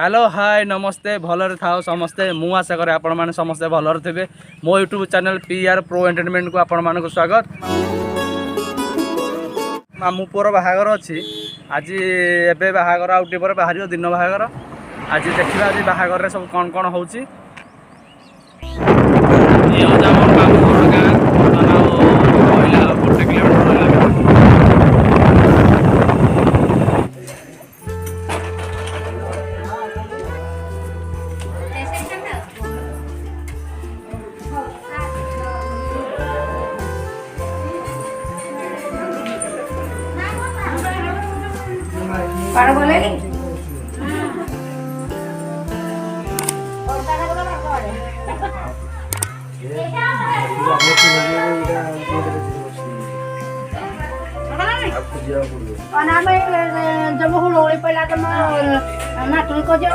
Hello hi नमस्ते भलरे थाओ समस्ते मु आशा करे आपण माने समस्ते भलरे थे मो YouTube channel PR pro entertainment को आपण मानक स्वागत। मामू पुअर बाहागर अच्छी आज एवं बाहागर आउटे पर बाहर दिन बाहागर आज देखा आज बाहागर सब कौन कौन हो मामू गाँ गोटे किलोमीटर पार बोले जब हुलोड़ी पहला तो नाटुल को जो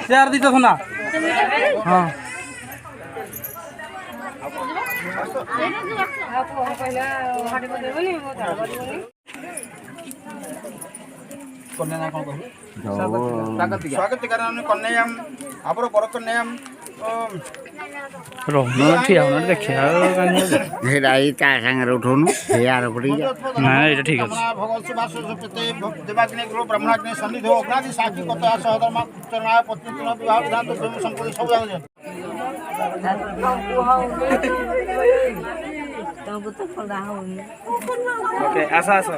চেয়ার দিতে না হ্যাঁ स्वागत कन्याम आपरो पर कन्याम ଠିଆ ହଉନା ଦେଖେ ସେଇଟା ଏଇ ତା ସାଙ୍ଗରେ ଉଠଉନୁ ସେଇଆର ପଡ଼ି ନା ଏଇଟା ଠିକ ଅଛି भगवत सुभाष प्रते देवाग्नि गुरु ब्रह्मणाग्नि सन्निधि अग्नादि साक्षी कत सहधर्म चरणाय पत्नी विवाह विधान तो प्रेम संपत्ति सब जाने ओके आसा आसा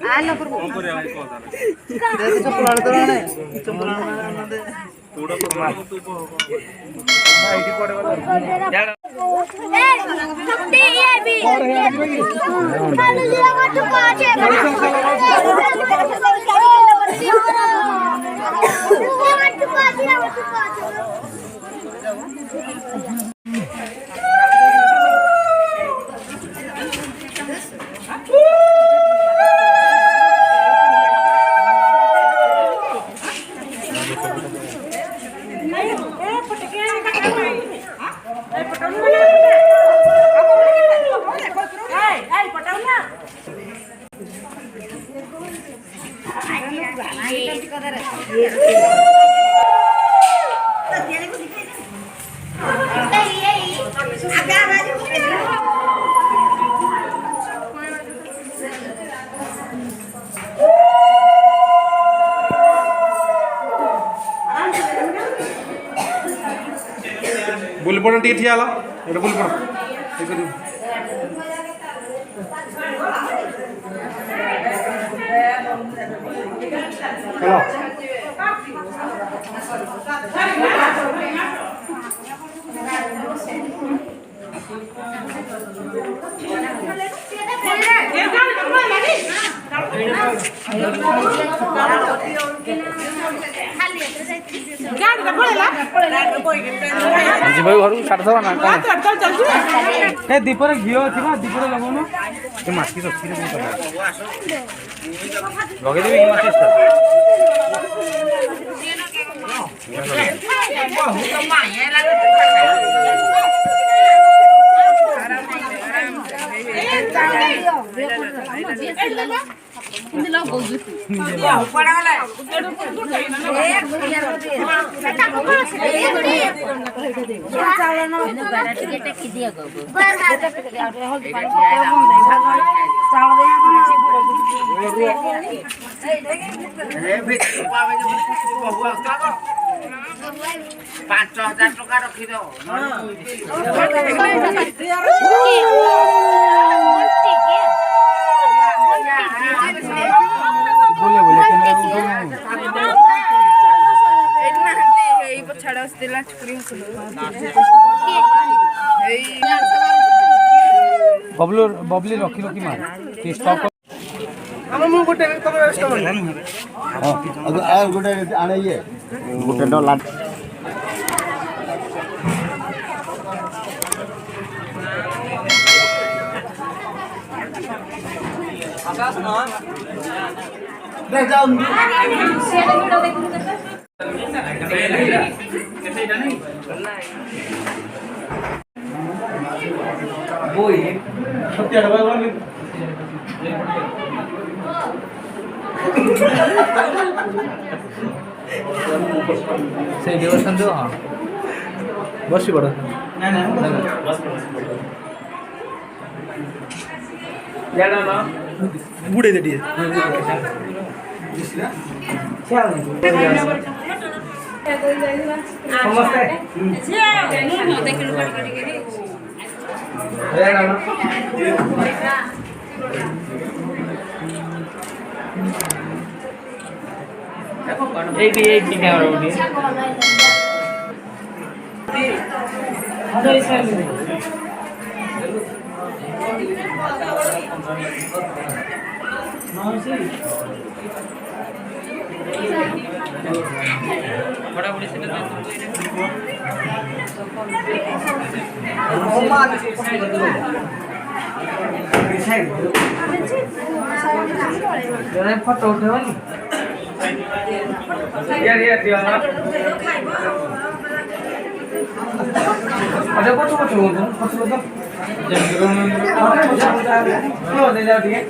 आलो प्रभु बुलपण टी ठिया ला एटा बुलपण हेलो ଯିବ ଘରକୁ ଛାଡ଼ିଦେବା ନା କ'ଣ ଏ ଦୀପରେ ଘିଅ ଅଛି ବା ଦୀପରେ ଲଗାଉନ ଏ ମାଟି ରଖିଲେ କ'ଣ କରିବା ଲଗେଇଦେବି କି ମାଟି बबली रखिल कि मार स्टॉक गोटे आने ये गोटे डॉलर बस बड़ बुड़े दे दिए ଫଟୋ ଉଠେଇବନି ଇଏ ଦିଅ ନା ଅଜା ପଛ ପଛ ହୁଅନ୍ତୁ ପଛ ପଛ ଯାଅ ଟିକେ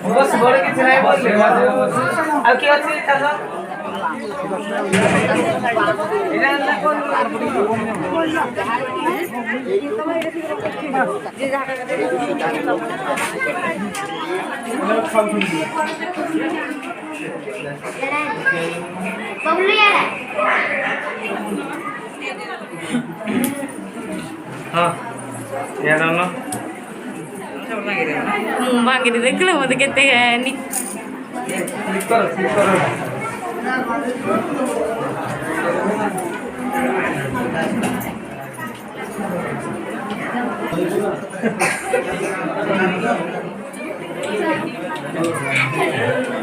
ବସ ବଡ଼ କିଛି ନାହିଁ ବସିଲେ ଆଉ କିଏ ଅଛି ଚାଲ हाँ यार ना भांगिनी देखले मते केते क्लिक करो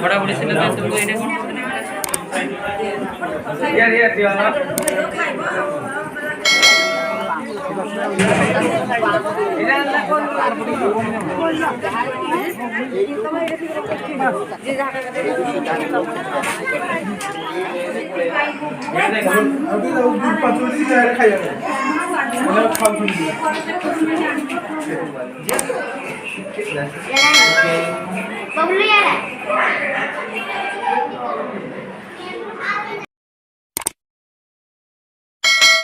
बड़ा बड़ी से लगा तुमको इने ये दियो ना बबलू यार